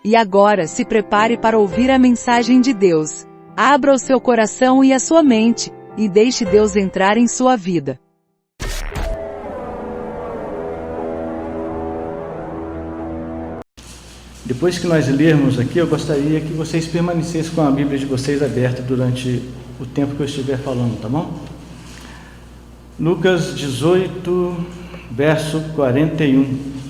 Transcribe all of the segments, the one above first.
E agora se prepare para ouvir a mensagem de Deus. Abra o seu coração e a sua mente, e deixe Deus entrar em sua vida. Depois que nós lermos aqui, eu gostaria que vocês permanecessem com a Bíblia de vocês aberta durante o tempo que eu estiver falando, tá bom? Lucas 18, verso 41.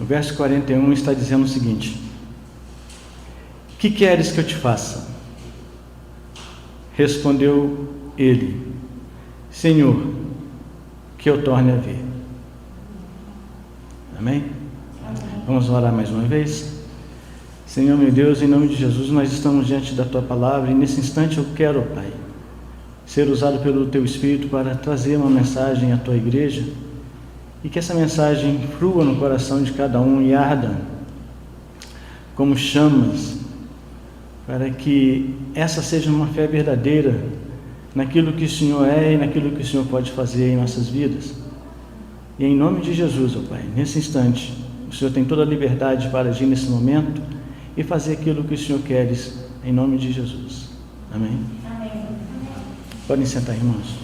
O verso 41 está dizendo o seguinte: que queres que eu te faça? Respondeu ele: Senhor, que eu torne a ver. Amém? Vamos orar mais uma vez? Senhor meu Deus, em nome de Jesus, nós estamos diante da Tua palavra e nesse instante eu quero, Pai, ser usado pelo Teu Espírito para trazer uma mensagem à Tua igreja e que essa mensagem frua no coração de cada um e arda como chamas, para que essa seja uma fé verdadeira naquilo que o Senhor é e naquilo que o Senhor pode fazer em nossas vidas. E em nome de Jesus, ó Pai, nesse instante, o Senhor tem toda a liberdade para agir nesse momento e fazer aquilo que o Senhor queres, em nome de Jesus. Amém? Amém. Podem sentar, irmãos.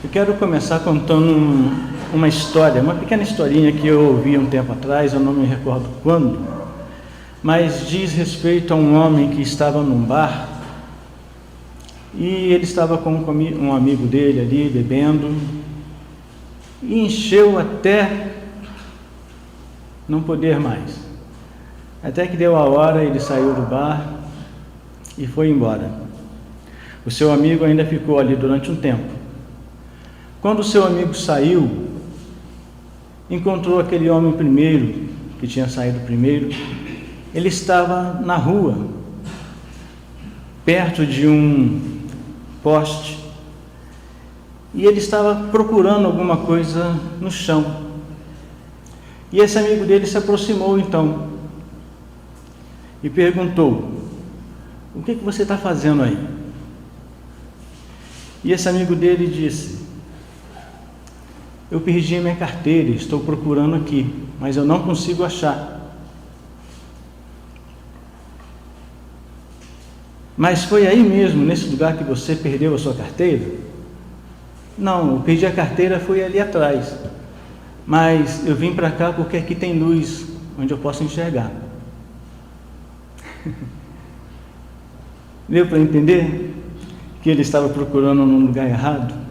Eu quero começar contando uma história, uma pequena historinha que eu ouvi um tempo atrás, eu não me recordo quando, mas diz respeito a um homem que estava num bar e ele estava com um amigo dele ali bebendo e encheu até não poder mais. Até que deu a hora, ele saiu do bar e foi embora. O seu amigo ainda ficou ali durante um tempo. Quando o seu amigo saiu, encontrou aquele homem primeiro, que tinha saído primeiro. Ele estava na rua, perto de um poste, e ele estava procurando alguma coisa no chão. E esse amigo dele se aproximou então e perguntou: o que você está fazendo aí? E esse amigo dele disse: eu perdi a minha carteira, estou procurando aqui, mas eu não consigo achar. Mas foi aí mesmo, nesse lugar que você perdeu a sua carteira? Não, eu perdi a carteira, foi ali atrás. Mas eu vim para cá porque aqui tem luz, onde eu posso enxergar. Deu para entender que ele estava procurando num lugar errado?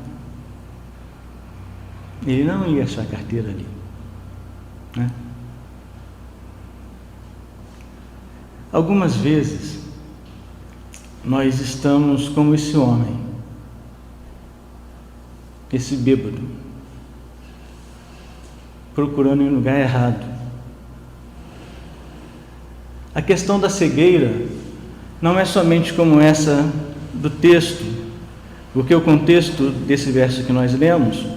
Ele não ia achar a carteira ali, né? Algumas vezes nós estamos como esse homem, esse bêbado, procurando em um lugar errado. A questão da cegueira não é somente como essa do texto, porque o contexto desse verso que nós lemos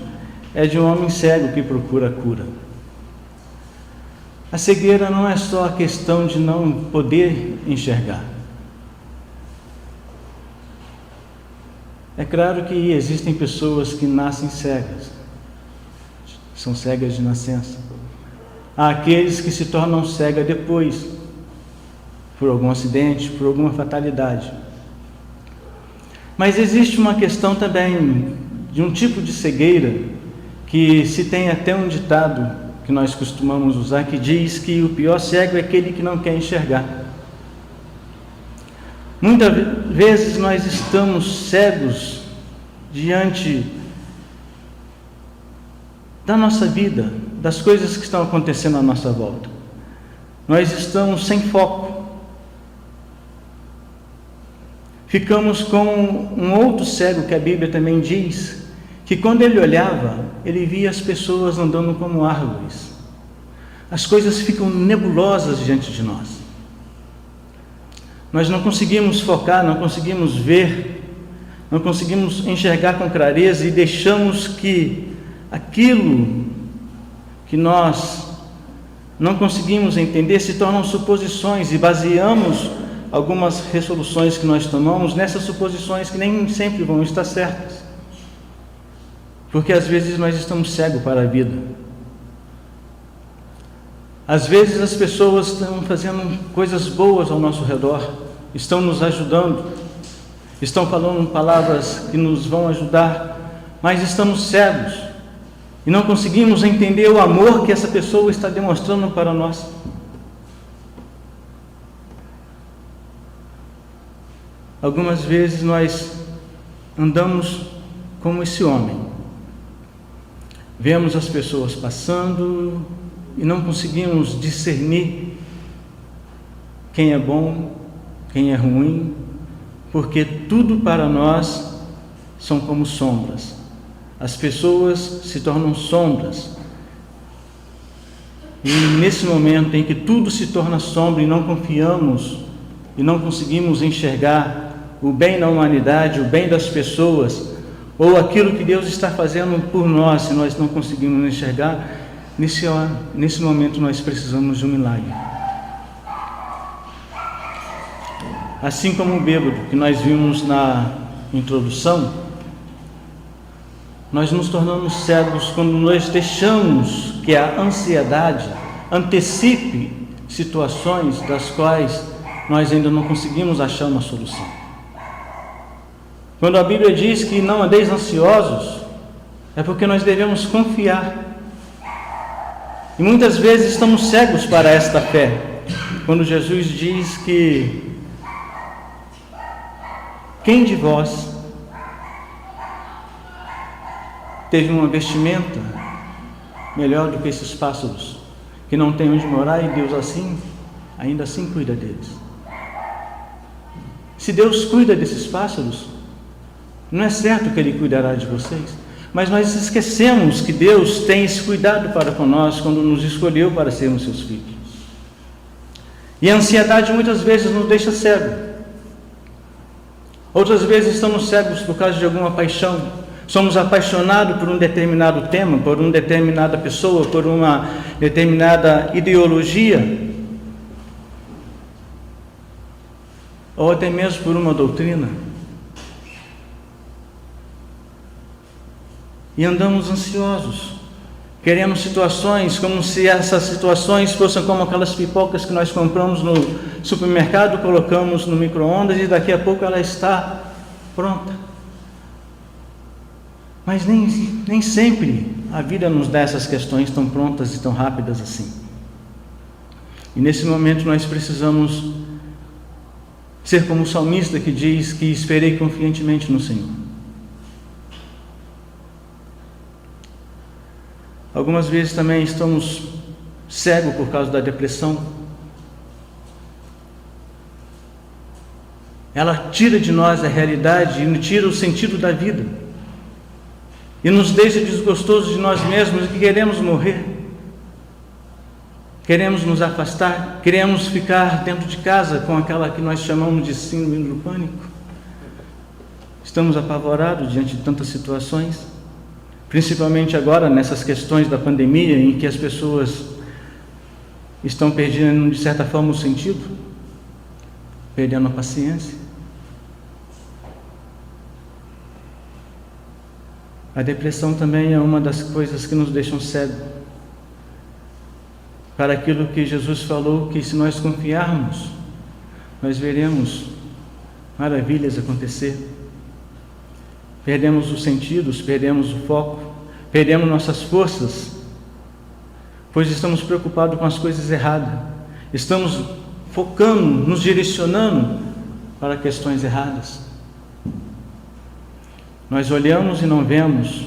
é de um homem cego que procura a cura. A cegueira não é só a questão de não poder enxergar. É claro que existem pessoas que nascem cegas, são cegas de nascença. Há aqueles que se tornam cegas depois, por algum acidente, por alguma fatalidade. Mas existe uma questão também de um tipo de cegueira que se tem até um ditado que nós costumamos usar, que diz que o pior cego é aquele que não quer enxergar. Muitas vezes nós estamos cegos diante da nossa vida, das coisas que estão acontecendo à nossa volta. Nós estamos sem foco. Ficamos com um outro cego que a Bíblia também diz, que quando ele olhava, ele via as pessoas andando como árvores. As coisas ficam nebulosas diante de nós. Nós não conseguimos focar, não conseguimos ver, não conseguimos enxergar com clareza e deixamos que aquilo que nós não conseguimos entender se tornam suposições e baseamos algumas resoluções que nós tomamos nessas suposições que nem sempre vão estar certas. Porque às vezes nós estamos cegos para a vida. Às vezes as pessoas estão fazendo coisas boas ao nosso redor, estão nos ajudando, estão falando palavras que nos vão ajudar, mas estamos cegos e não conseguimos entender o amor que essa pessoa está demonstrando para nós. Algumas vezes nós andamos como esse homem. Vemos as pessoas passando e não conseguimos discernir quem é bom, quem é ruim, porque tudo para nós são como sombras. As pessoas se tornam sombras. E nesse momento em que tudo se torna sombra e não confiamos e não conseguimos enxergar o bem na humanidade, o bem das pessoas, ou aquilo que Deus está fazendo por nós, se nós não conseguimos enxergar, nesse momento nós precisamos de um milagre. Assim como o bêbado que nós vimos na introdução, nós nos tornamos cegos quando nós deixamos que a ansiedade antecipe situações das quais nós ainda não conseguimos achar uma solução. Quando a Bíblia diz que não andeis ansiosos, é porque nós devemos confiar. E muitas vezes estamos cegos para esta fé. Quando Jesus diz que quem de vós teve uma vestimenta melhor do que esses pássaros, que não tem onde morar, e Deus ainda assim cuida deles. Se Deus cuida desses pássaros, não é certo que Ele cuidará de vocês, mas nós esquecemos que Deus tem esse cuidado para com nós quando nos escolheu para sermos seus filhos. E a ansiedade muitas vezes nos deixa cego. Outras vezes estamos cegos por causa de alguma paixão. Somos apaixonados por um determinado tema, por uma determinada pessoa, por uma determinada ideologia, ou até mesmo por uma doutrina. E andamos ansiosos, queremos situações como se essas situações fossem como aquelas pipocas que nós compramos no supermercado, colocamos no micro-ondas e daqui a pouco ela está pronta. Mas nem sempre a vida nos dá essas questões tão prontas e tão rápidas assim. E nesse momento nós precisamos ser como o salmista que diz que esperei confiantemente no Senhor. Algumas vezes também estamos cegos por causa da depressão. Ela tira de nós a realidade e nos tira o sentido da vida. E nos deixa desgostosos de nós mesmos e que queremos morrer. Queremos nos afastar, queremos ficar dentro de casa com aquela que nós chamamos de síndrome do pânico. Estamos apavorados diante de tantas situações. Principalmente agora, nessas questões da pandemia, em que as pessoas estão perdendo, de certa forma, o sentido, perdendo a paciência. A depressão também é uma das coisas que nos deixam cegos para aquilo que Jesus falou, que se nós confiarmos, nós veremos maravilhas acontecer. Perdemos os sentidos, perdemos o foco, perdemos nossas forças, pois estamos preocupados com as coisas erradas, estamos focando, nos direcionando para questões erradas. Nós olhamos e não vemos.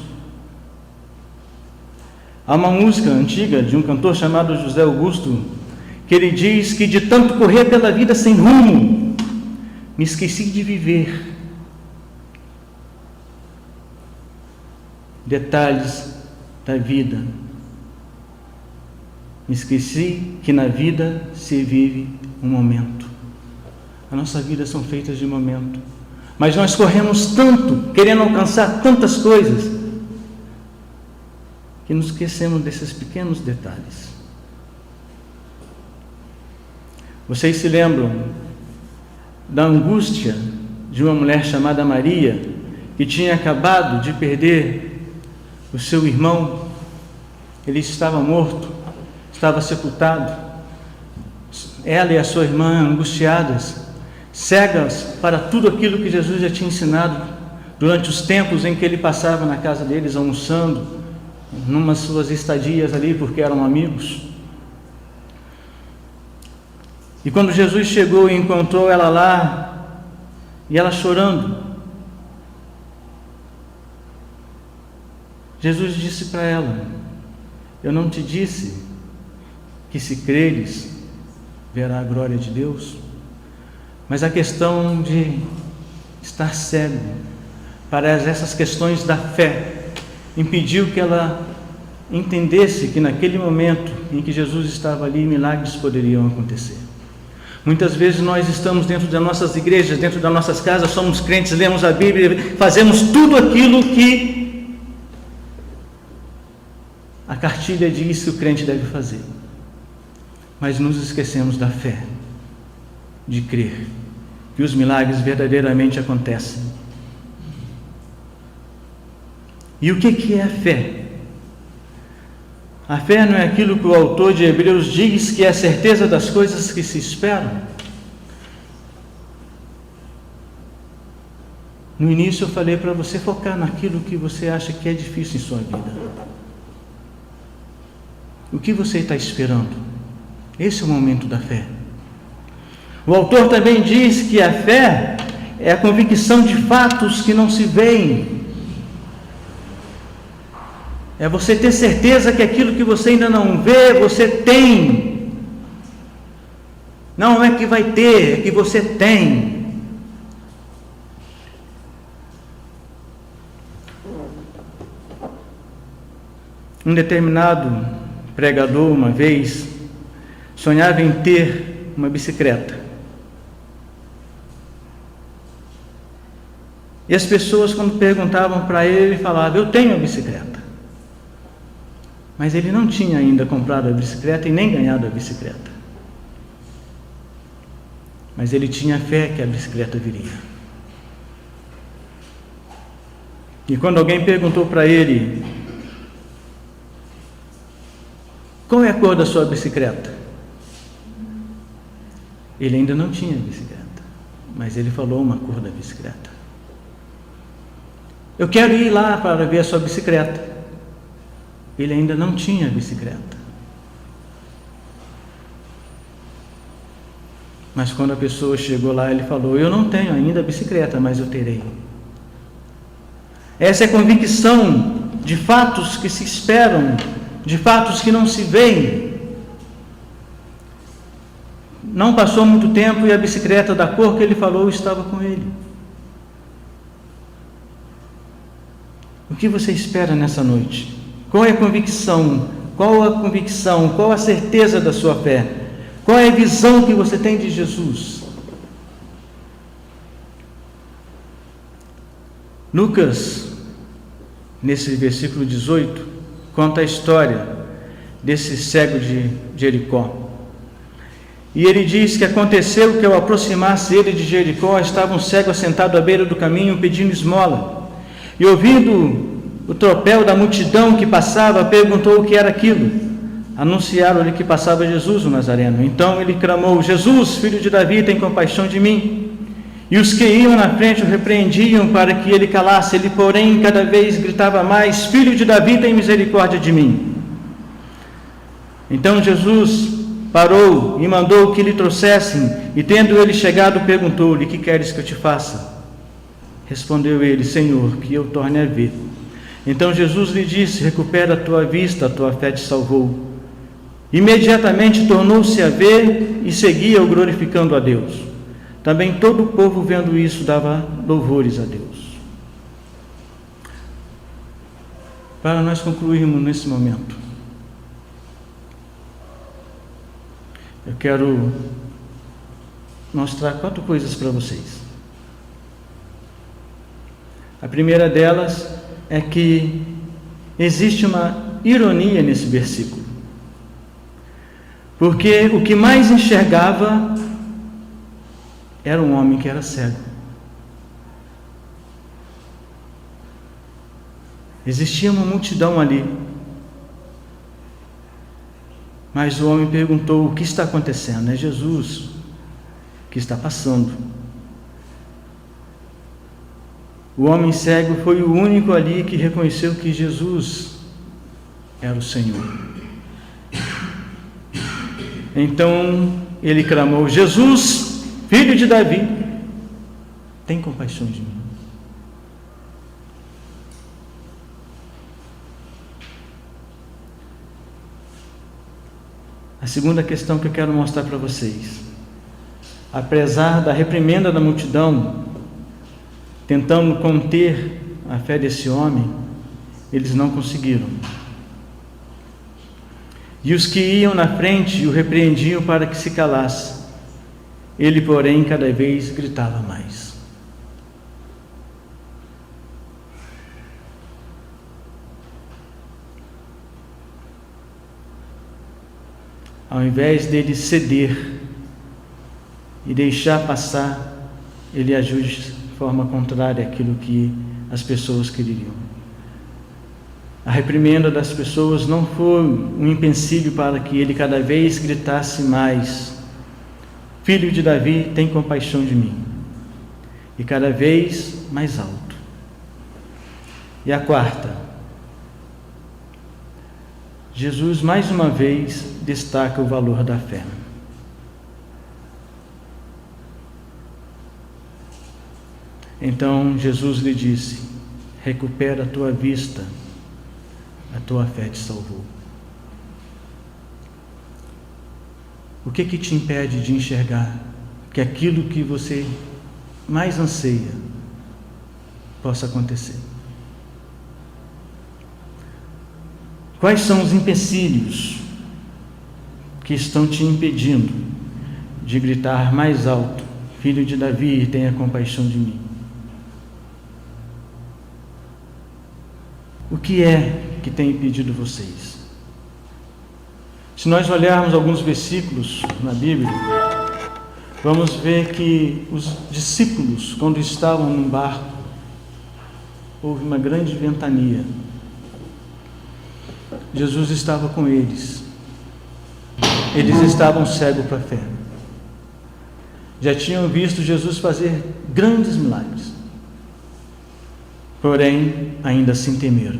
Há uma música antiga de um cantor chamado José Augusto, que ele diz que de tanto correr pela vida sem rumo, me esqueci de viver detalhes da vida. Me esqueci que na vida se vive um momento. A nossa vida são feitas de momento. Mas nós corremos tanto, querendo alcançar tantas coisas, que nos esquecemos desses pequenos detalhes. Vocês se lembram da angústia de uma mulher chamada Maria, que tinha acabado de perder o seu irmão, ele estava morto, estava sepultado. Ela e a sua irmã angustiadas, cegas para tudo aquilo que Jesus já tinha ensinado durante os tempos em que ele passava na casa deles, almoçando, numas suas estadias ali, porque eram amigos. E quando Jesus chegou e encontrou ela lá, e ela chorando, Jesus disse para ela: eu não te disse que se creres, verá a glória de Deus? Mas a questão de estar cego para essas questões da fé impediu que ela entendesse que naquele momento em que Jesus estava ali, milagres poderiam acontecer. Muitas vezes nós estamos dentro das nossas igrejas, dentro das nossas casas, somos crentes, lemos a Bíblia, fazemos tudo aquilo que a cartilha diz que o crente deve fazer, mas nos esquecemos da fé, de crer que os milagres verdadeiramente acontecem. E o que é a fé? A fé não é aquilo que o autor de Hebreus diz que é a certeza das coisas que se esperam. No início eu falei para você focar naquilo que você acha que é difícil em sua vida. O que você está esperando? Esse é o momento da fé. O autor também diz que a fé é a convicção de fatos que não se veem. É você ter certeza que aquilo que você ainda não vê, você tem. Não é que vai ter, é que você tem. Um determinado pregador, uma vez, sonhava em ter uma bicicleta. E as pessoas, quando perguntavam para ele, falavam: eu tenho a bicicleta. Mas ele não tinha ainda comprado a bicicleta e nem ganhado a bicicleta. Mas ele tinha fé que a bicicleta viria. E quando alguém perguntou para ele: qual é a cor da sua bicicleta? Ele ainda não tinha bicicleta, mas ele falou uma cor da bicicleta. Eu quero ir lá para ver a sua bicicleta. Ele ainda não tinha bicicleta. Mas quando a pessoa chegou lá, ele falou: eu não tenho ainda bicicleta, mas eu terei. Essa é a convicção de fatos que se esperam, de fatos que não se veem. Não passou muito tempo e a bicicleta da cor que ele falou estava com ele. O que você espera nessa noite? Qual é a convicção? Qual a convicção? Qual a certeza da sua fé? Qual é a visão que você tem de Jesus? Lucas, nesse versículo 18, conta a história desse cego de Jericó. E ele diz que aconteceu que ao aproximar-se ele de Jericó, estava um cego assentado à beira do caminho pedindo esmola. E ouvindo o tropel da multidão que passava, perguntou o que era aquilo. Anunciaram-lhe que passava Jesus o Nazareno. Então ele clamou: Jesus, filho de Davi, tem compaixão de mim. E os que iam na frente o repreendiam para que ele calasse. Ele, porém, cada vez gritava mais: Filho de Davi, tem misericórdia de mim. Então Jesus parou e mandou que lhe trouxessem. E tendo ele chegado, perguntou-lhe: que queres que eu te faça? Respondeu ele: Senhor, que eu torne a ver. Então Jesus lhe disse: recupera a tua vista, a tua fé te salvou. Imediatamente tornou-se a ver e seguia-o glorificando a Deus. Também todo o povo, vendo isso, dava louvores a Deus. Para nós concluirmos nesse momento, eu quero mostrar 4 coisas para vocês. A primeira delas é que existe uma ironia nesse versículo. Porque o que mais enxergava era um homem que era cego. Existia uma multidão ali. Mas o homem perguntou: o que está acontecendo? É Jesus que está passando. O homem cego foi o único ali que reconheceu que Jesus era o Senhor. Então ele clamou: Jesus, filho de Davi, tem compaixão de mim. A segunda questão que eu quero mostrar para vocês: apesar da reprimenda da multidão, tentando conter a fé desse homem, eles não conseguiram. E os que iam na frente o repreendiam para que se calasse. Ele, porém, cada vez gritava mais. Ao invés dele ceder e deixar passar, ele agiu de forma contrária àquilo que as pessoas queriam. A reprimenda das pessoas não foi um empecilho para que ele cada vez gritasse mais: Filho de Davi, tem compaixão de mim. E cada vez mais alto. E a quarta: Jesus mais uma vez destaca o valor da fé. Então Jesus lhe disse: recupera a tua vista, a tua fé te salvou. O que te impede de enxergar que aquilo que você mais anseia possa acontecer? Quais são os empecilhos que estão te impedindo de gritar mais alto: Filho de Davi, tenha compaixão de mim? O que é que tem impedido vocês? Se nós olharmos alguns versículos na Bíblia, vamos ver que os discípulos, quando estavam num barco, houve uma grande ventania. Jesus estava com eles. Eles estavam cegos para a fé. Já tinham visto Jesus fazer grandes milagres. Porém, ainda assim temeram.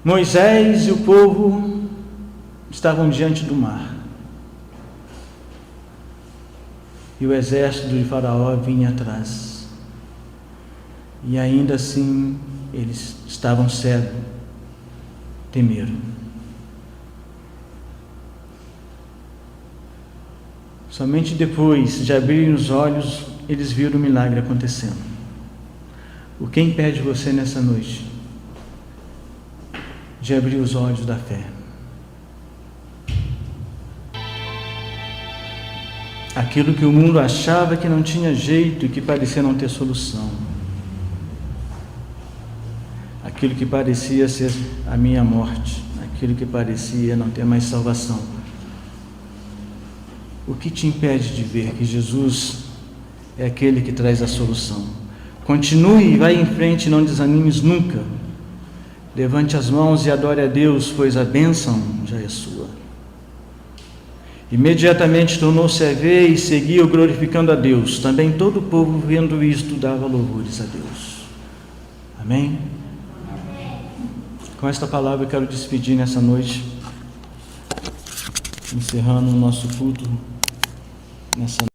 Moisés e o povo estavam diante do mar. E o exército de Faraó vinha atrás. E ainda assim, eles estavam cegos, temeram. Somente depois de abrirem os olhos, eles viram o milagre acontecendo. O que impede você nessa noite de abrir os olhos da fé? Aquilo que o mundo achava que não tinha jeito e que parecia não ter solução. Aquilo que parecia ser a minha morte, aquilo que parecia não ter mais salvação. O que te impede de ver que Jesus é aquele que traz a solução? Continue e vai em frente, não desanimes nunca. Levante as mãos e adore a Deus, pois a bênção já é sua. Imediatamente tornou-se a ver e seguiu glorificando a Deus. Também todo o povo, vendo isto, dava louvores a Deus. Amém? Com esta palavra eu quero despedir nessa noite, encerrando o nosso culto nessa noite.